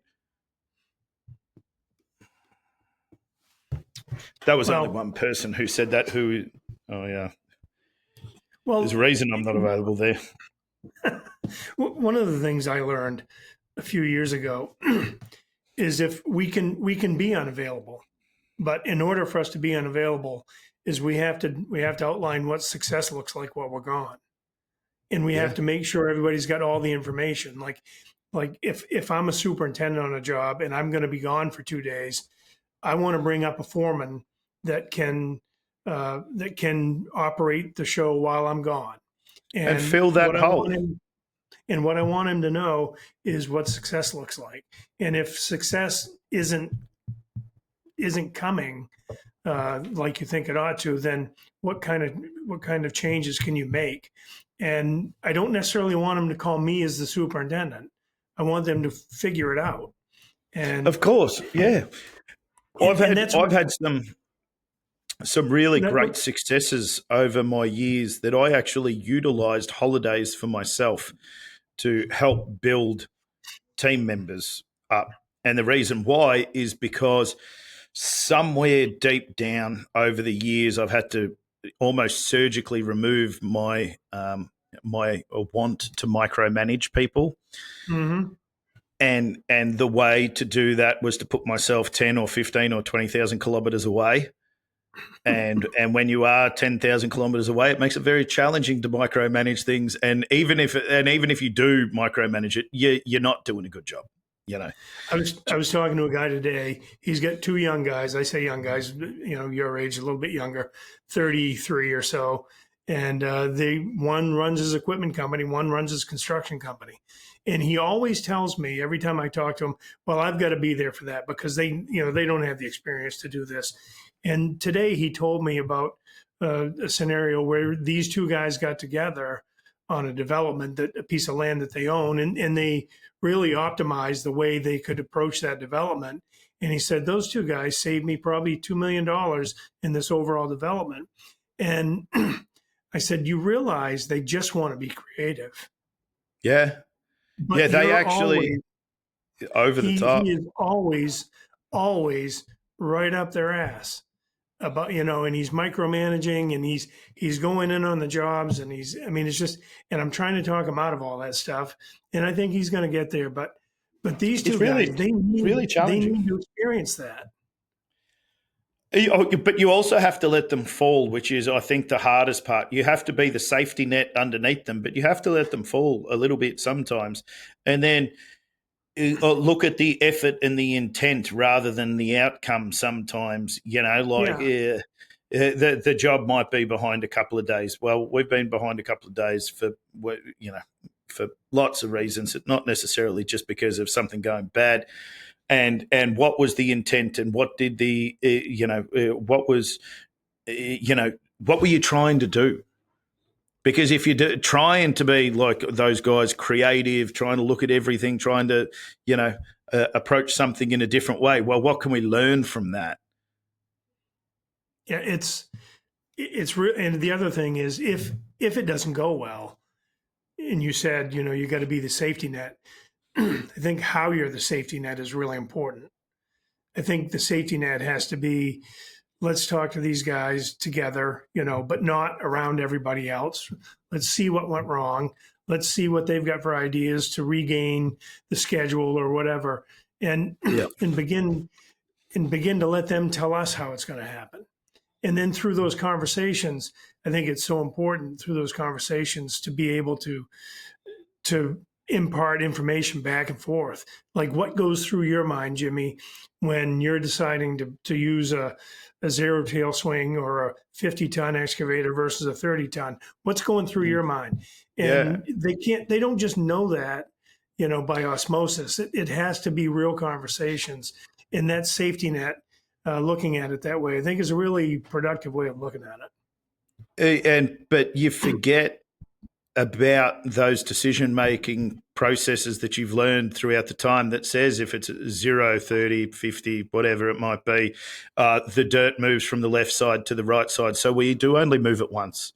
That was only one person who said that oh, yeah. Well, there's a reason I'm not available there.
One of the things I learned a few years ago is if we can be unavailable, but in order for us to be unavailable is we have to outline what success looks like while we're gone. And we have to make sure everybody's got all the information. Like if I'm a superintendent on a job and I'm going to be gone for 2 days, I want to bring up a foreman that can operate the show while I'm gone
and fill that hole.
And what I want him to know is what success looks like. And if success isn't coming like you think it ought to, then what kind of changes can you make? And I don't necessarily want them to call me as the superintendent. I want them to figure it out. And
of course, yeah. I've had some some really
That,
great successes over my years that I actually utilized holidays for myself to help build team members up. And the reason why is because somewhere deep down over the years, I've had to almost surgically remove my want to micromanage people.
mm-hmm.
And the way to do that was to put myself 10 or 15 or 20,000 kilometers away. And when you are 10,000 kilometers away, it makes it very challenging to micromanage things. And even if you do micromanage it, you're not doing a good job. You know,
I was talking to a guy today. He's got two young guys. I say young guys, your age, a little bit younger, 33 or so. And one runs his equipment company, one runs his construction company. And he always tells me every time I talk to him, well, I've got to be there for that because they don't have the experience to do this. And today he told me about a scenario where these two guys got together on a development, a piece of land that they own, and they really optimized the way they could approach that development. And he said, those two guys saved me probably $2 million in this overall development. And I said, you realize they just want to be creative.
yeah,
But
yeah, they actually
always,
over the top.
He is always right up their ass about, and he's micromanaging and he's going in on the jobs and it's just, and I'm trying to talk him out of all that stuff. And I think he's going to get there, but these two guys, they need to experience that.
But you also have to let them fall, which is, I think, the hardest part. You have to be the safety net underneath them, but you have to let them fall a little bit sometimes. And then look at the effort and the intent rather than the outcome sometimes. The job might be behind a couple of days. Well, we've been behind a couple of days for lots of reasons, not necessarily just because of something going bad. And what was the intent, and what did what were you trying to do? Because if you're trying to be like those guys, creative, trying to look at everything, trying to approach something in a different way, well, what can we learn from that?
Yeah, it's real. And the other thing is, if it doesn't go well, and you said you got to be the safety net. I think how you're the safety net is really important. I think the safety net has to be, let's talk to these guys together, but not around everybody else. Let's see what went wrong. Let's see what they've got for ideas to regain the schedule or whatever, and begin to let them tell us how it's going to happen. And then through those conversations, I think it's so important through those conversations to be able to impart information back and forth. Like, what goes through your mind, Jimmy, when you're deciding to use a zero tail swing or a 50-ton excavator versus a 30-ton? What's going through your mind? And they don't just know that, by osmosis. It has to be real conversations. And that safety net, looking at it that way, I think is a really productive way of looking at
it. But you forget about those decision-making processes that you've learned throughout the time that says if it's 0, 30, 50, whatever it might be, the dirt moves from the left side to the right side. So we do only move it once.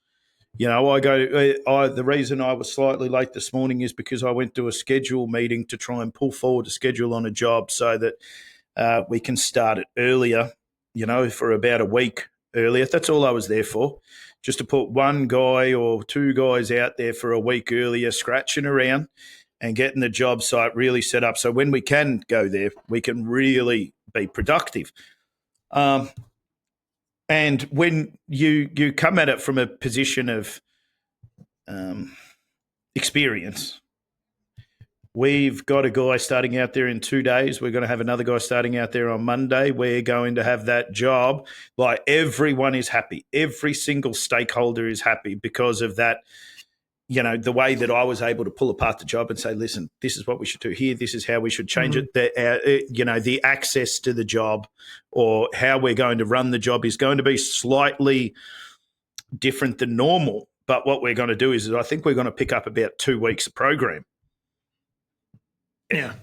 The reason I was slightly late this morning is because I went to a schedule meeting to try and pull forward a schedule on a job so that we can start it earlier, for about a week earlier. That's all I was there for. Just to put one guy or two guys out there for a week earlier, scratching around and getting the job site really set up. So when we can go there, we can really be productive. And when you come at it from a position of experience, we've got a guy starting out there in 2 days. We're going to have another guy starting out there on Monday. We're going to have that job. Like, everyone is happy. Every single stakeholder is happy because of that, the way that I was able to pull apart the job and say, listen, this is what we should do here. This is how we should change it. The access to the job or how we're going to run the job is going to be slightly different than normal. But what we're going to do is I think we're going to pick up about 2 weeks of program.
Yeah.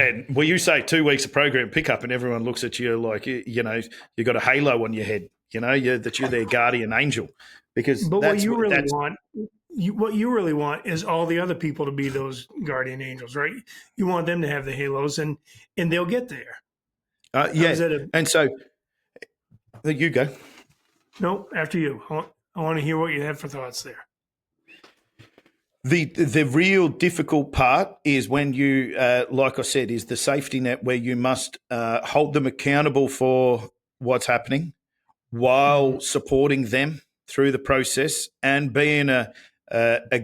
And you say 2 weeks of program pickup and everyone looks at you like, you got a halo on your head. that you're their guardian angel, because
But
that's that's
what you really want is all the other people to be those guardian angels, right? You want them to have the halos, and they'll get there.
And so you go.
No, after you. I want to hear what you have for thoughts there.
The real difficult part is when you, like I said, is the safety net, where you must hold them accountable for what's happening while supporting them through the process and being a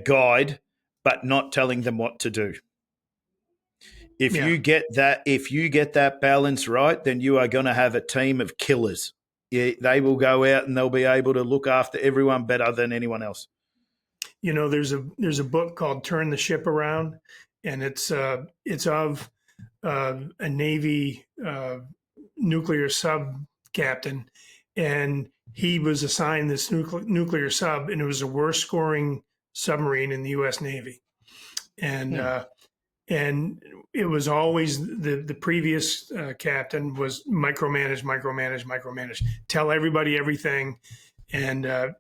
guide, but not telling them what to do. If you get that balance right, then you are going to have a team of killers. They will go out and they'll be able to look after everyone better than anyone else.
There's a book called Turn the Ship Around, and it's of a Navy nuclear sub captain, and he was assigned this nuclear sub, and it was the worst scoring submarine in the U.S. Navy, and it was always the previous captain was micromanage, tell everybody everything, and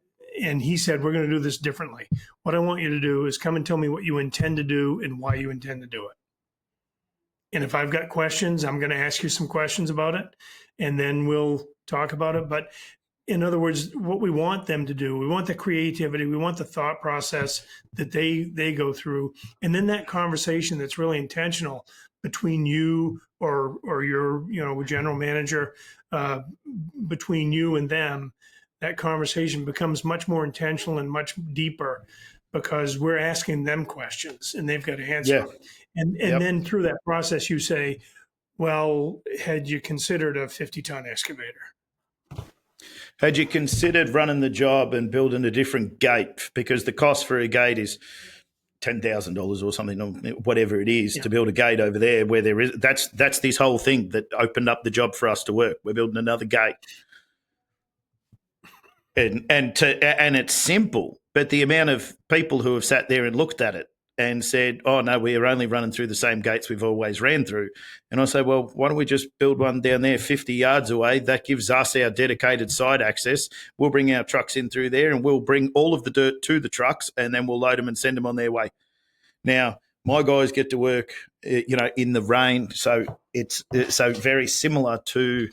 he said, we're going to do this differently. What I want you to do is come and tell me what you intend to do and why you intend to do it. And if I've got questions, I'm going to ask you some questions about it, and then we'll talk about it. But in other words, what we want them to do, we want the creativity, we want the thought process that they go through. And then that conversation that's really intentional between you or your, general manager, between you and them, that conversation becomes much more intentional and much deeper, because we're asking them questions and they've got to answer them. And then through that process, you say, well, had you considered a 50-ton excavator?
Had you considered running the job and building a different gate? Because the cost for a gate is $10,000 or something, whatever it is, to build a gate over there where there is. That's this whole thing that opened up the job for us to work. We're building another gate. And it's simple, but the amount of people who have sat there and looked at it and said, oh, no, we are only running through the same gates we've always ran through. And I say, well, why don't we just build one down there 50 yards away? That gives us our dedicated side access. We'll bring our trucks in through there and we'll bring all of the dirt to the trucks, and then we'll load them and send them on their way. Now, my guys get to work, in the rain. So it's so very similar to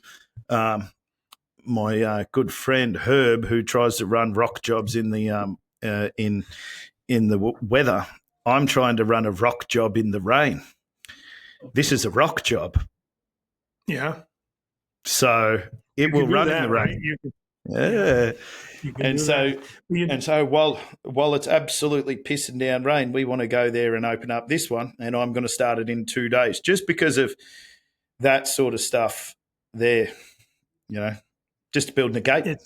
my good friend Herb, who tries to run rock jobs in the in the weather. I'm trying to run a rock job in the rain. This is a rock job.
Yeah.
So it will run in the rain.
Right?
And so while it's absolutely pissing down rain, we want to go there and open up this one, and I'm going to start it in 2 days just because of that sort of stuff there, just building a gate.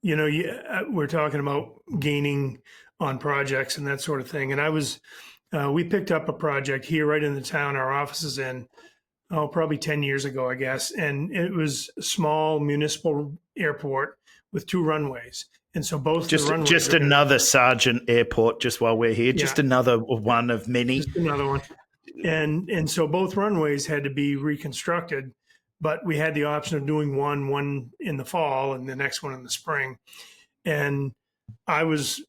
We're talking about gaining on projects and that sort of thing. And we picked up a project here right in the town our office is in, probably 10 years ago, I guess. And it was a small municipal airport with 2 runways. And so both
just
the runways
just another Sargent airport, just while we're here, just another one of many.
Just another one. And so both runways had to be reconstructed, but we had the option of doing one in the fall and the next one in the spring. And I was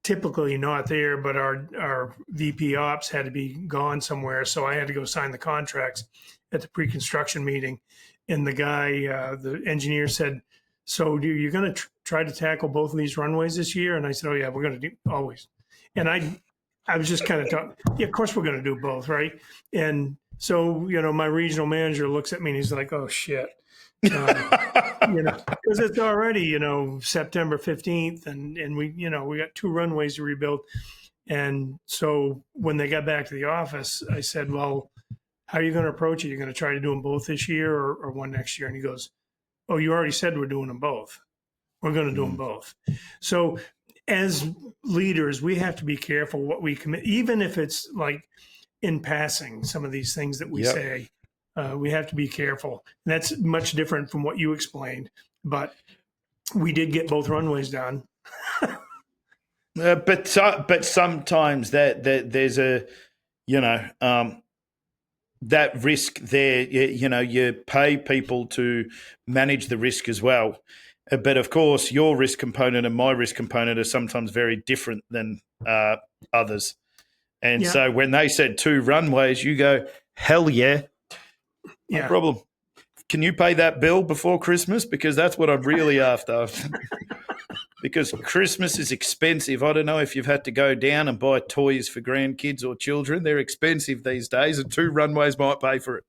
typically not there, but our VP ops had to be gone somewhere. So I had to go sign the contracts at the pre-construction meeting. And the guy, the engineer said, so you're going to try to tackle both of these runways this year? And I said, oh yeah, we're going to do always. And I was just kind of talking, yeah, of course we're going to do both. Right. And so, my regional manager looks at me and he's like, oh shit. Because it's already, September 15th and we got 2 runways to rebuild. And so when they got back to the office, I said, well, how are you going to approach it? You're going to try to do them both this year or one next year? And he goes, oh, you already said we're doing them both. We're going to do them both. So as leaders, we have to be careful what we commit, even if it's like in passing, some of these things that we say. We have to be careful. And that's much different from what you explained, but we did get both runways done.
But sometimes that there's a, that risk there. You pay people to manage the risk as well, But of course, your risk component and my risk component are sometimes very different than others. And so when they said 2 runways, you go, hell yeah, no problem. Can you pay that bill before Christmas? Because that's what I'm really after. Because Christmas is expensive. I don't know if you've had to go down and buy toys for grandkids or children. They're expensive these days, and 2 runways might pay for it.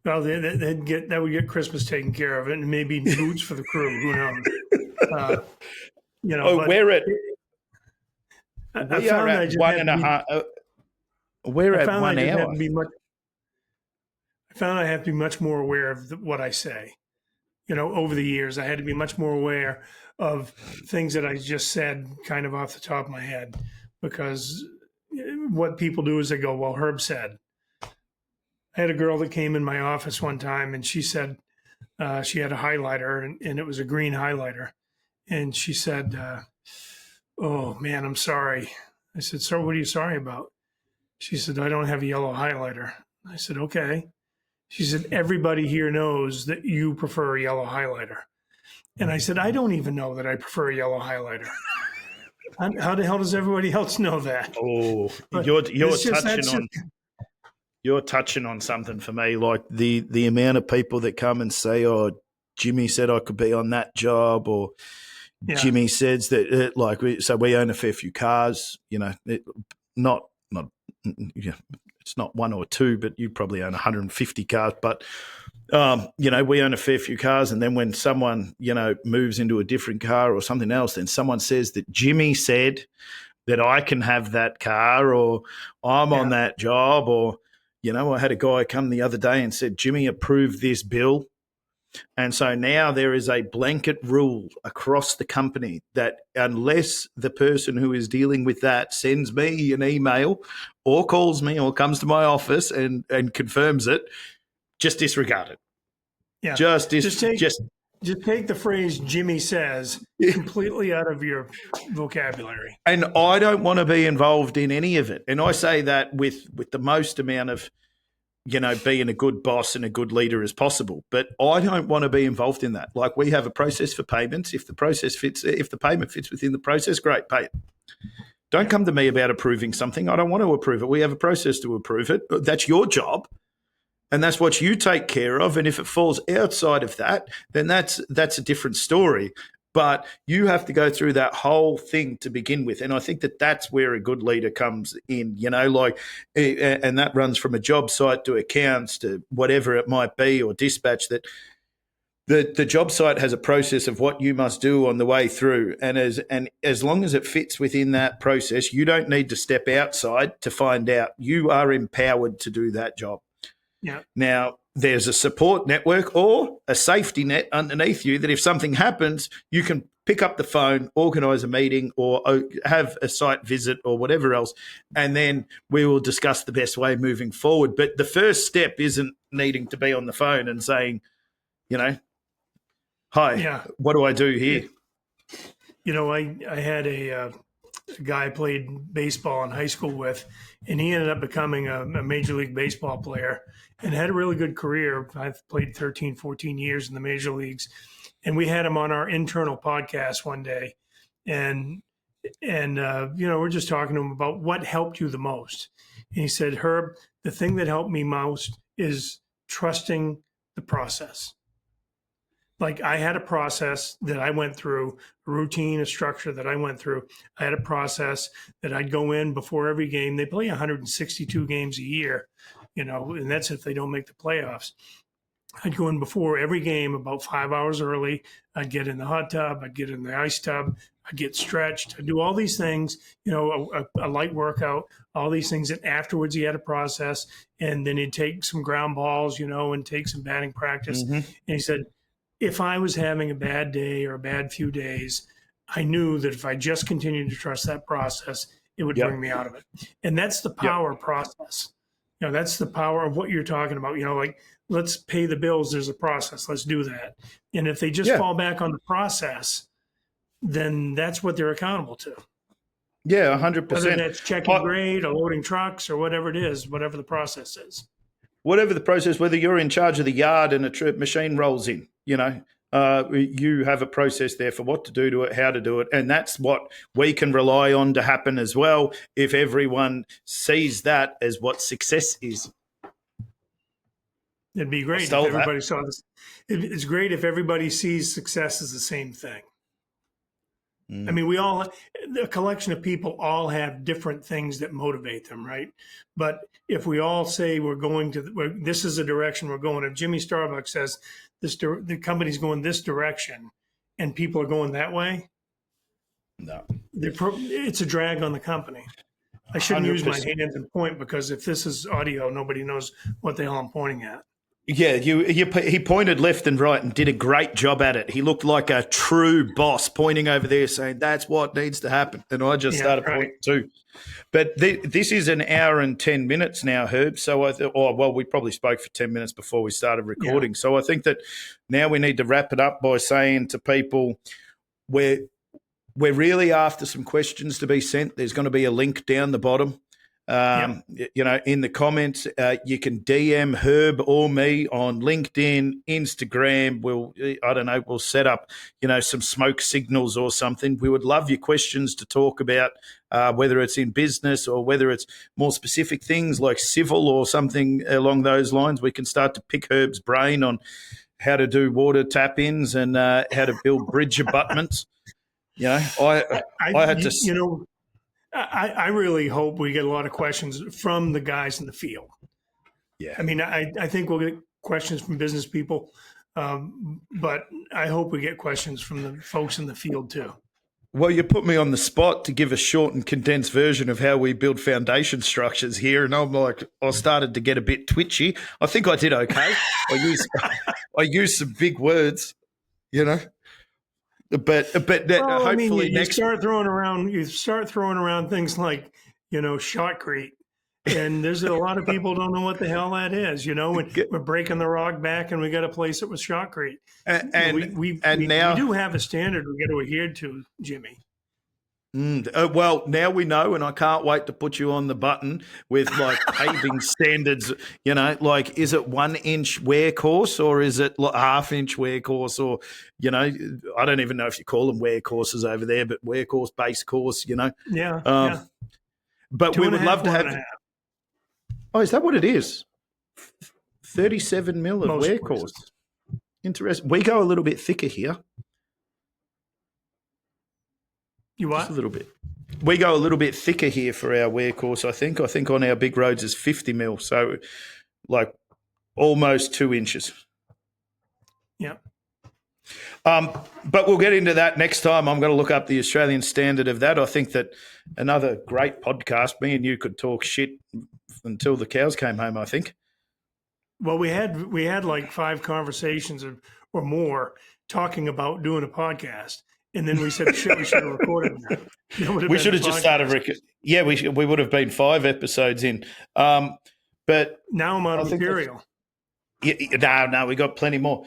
Well, that would get Christmas taken care of, and maybe boots for the crew. Who knows?
We're at
I found
at
that
1.5. We're at 1 hour.
I found I have to be much more aware of what I say. Over the years, I had to be much more aware of things that I just said kind of off the top of my head, because what people do is they go, well, Herb said. I had a girl that came in my office one time, and she said she had a highlighter, and it was a green highlighter. And she said, oh, man, I'm sorry. I said, so what are you sorry about? She said, I don't have a yellow highlighter. I said, okay. She said, everybody here knows that you prefer a yellow highlighter. And I said, I don't even know that I prefer a yellow highlighter. How the hell does everybody else know that?
Oh, you're touching on something for me, like the amount of people that come and say, oh, Jimmy said I could be on that job, or Jimmy says that, so we own a fair few cars, it's not 1 or 2, but you probably own 150 cars. But, we own a fair few cars. And then when someone, moves into a different car or something else, then someone says that Jimmy said that I can have that car, or I'm on that job, or, I had a guy come the other day and said, Jimmy approved this bill. And so now there is a blanket rule across the company that unless the person who is dealing with that sends me an email or calls me or comes to my office and confirms it, just disregard it.
Yeah.
Just
take the phrase Jimmy says completely out of your vocabulary.
And I don't want to be involved in any of it. And I say that with the most amount of being a good boss and a good leader as possible. But I don't want to be involved in that. Like, we have a process for payments. If the payment fits within the process, great, pay it. Don't come to me about approving something. I don't want to approve it. We have a process to approve it. That's your job, and that's what you take care of. And if it falls outside of that, then that's a different story. But you have to go through that whole thing to begin with. And I think that that's where a good leader comes in, and that runs from a job site to accounts to whatever it might be, or dispatch, that the job site has a process of what you must do on the way through. And as long as it fits within that process, you don't need to step outside to find out. You are empowered to do that job.
Yeah.
Now, there's a support network or a safety net underneath you that if something happens, you can pick up the phone, organise a meeting, or have a site visit or whatever else, and then we will discuss the best way moving forward. But the first step isn't needing to be on the phone and saying, hi, what do I do here?
I had a guy I played baseball in high school with, and he ended up becoming a Major League Baseball player and had a really good career. I've played 13, 14 years in the major leagues. And we had him on our internal podcast one day. And we're just talking to him about what helped you the most. And he said, Herb, the thing that helped me most is trusting the process. Like, I had a process that I went through, a routine, a structure that I went through. I had a process that I'd go in before every game. They play 162 games a year, and that's if they don't make the playoffs. I'd go in before every game about 5 hours early. I'd get in the hot tub. I'd get in the ice tub. I'd get stretched. I'd do all these things, a light workout, all these things. And afterwards, he had a process. And then he'd take some ground balls, and take some batting practice. Mm-hmm. And he said, if I was having a bad day or a bad few days, I knew that if I just continued to trust that process, it would bring me out of it. And that's the power process. That's the power of what you're talking about. Like, let's pay the bills. There's a process. Let's do that. And if they just fall back on the process, then that's what they're accountable to.
Yeah, 100%.
Whether that's checking grade or loading trucks or whatever it is, whatever the process is.
Whatever the process, whether you're in charge of the yard and a machine rolls in, You have a process there for what to do to it, how to do it, and that's what we can rely on to happen as well if everyone sees that as what success is.
It'd be great if everybody saw this. It's great if everybody sees success as the same thing. I mean, a collection of people all have different things that motivate them, right? But if we all say this is the direction we're going, if Jimmy Starbuck says the company's going this direction and people are going that way,
no,
it's a drag on the company. I shouldn't 100%. Use my hands and point, because if this is audio, nobody knows what the hell I'm pointing at.
Yeah, he pointed left and right and did a great job at it. He looked like a true boss pointing over there saying, that's what needs to happen. And I just started pointing too. But this is an hour and 10 minutes now, Herb. So we probably spoke for 10 minutes before we started recording. Yeah. So I think that now we need to wrap it up by saying to people, we're really after some questions to be sent. There's going to be a link down the bottom. In the comments, you can DM Herb or me on LinkedIn, Instagram. We'll set up, some smoke signals or something. We would love your questions to talk about, whether it's in business or whether it's more specific things like civil or something along those lines. We can start to pick Herb's brain on how to do water tap-ins and how to build bridge abutments.
I really hope we get a lot of questions from the guys in the field.
Yeah.
I mean, I think we'll get questions from business people, but I hope we get questions from the folks in the field too.
Well, you put me on the spot to give a short and condensed version of how we build foundation structures here, and I started to get a bit twitchy. I think I did okay. I used some big words, But hopefully
you start throwing around things like, shotcrete, and there's a lot of people don't know what the hell that is. When we're breaking the rock back and we got to place it with shotcrete. We do have a standard we got to adhere to, Jimmy.
Well, now we know, and I can't wait to put you on the button with paving standards. Is it 1 inch wear course or is it half inch wear course, or I don't even know if you call them wear courses over there, but wear course, base course.
Yeah.
But we would love to have. Oh, is that what it is? 37 mil of wear course. Interesting. We go a little bit thicker here.
You what?
Just a little bit. We go a little bit thicker here for our wear course, I think. I think on our big roads is 50 mil, so almost 2 inches.
Yeah.
But we'll get into that next time. I'm going to look up the Australian standard of that. I think that another great podcast, me and you could talk shit until the cows came home, I think.
Well, we had like 5 conversations or more talking about doing a podcast. And then we said, shit, we should have recorded that.
We should have just started recording. Yeah, we would have been 5 episodes in. But
now I'm out of material.
No, we got plenty more.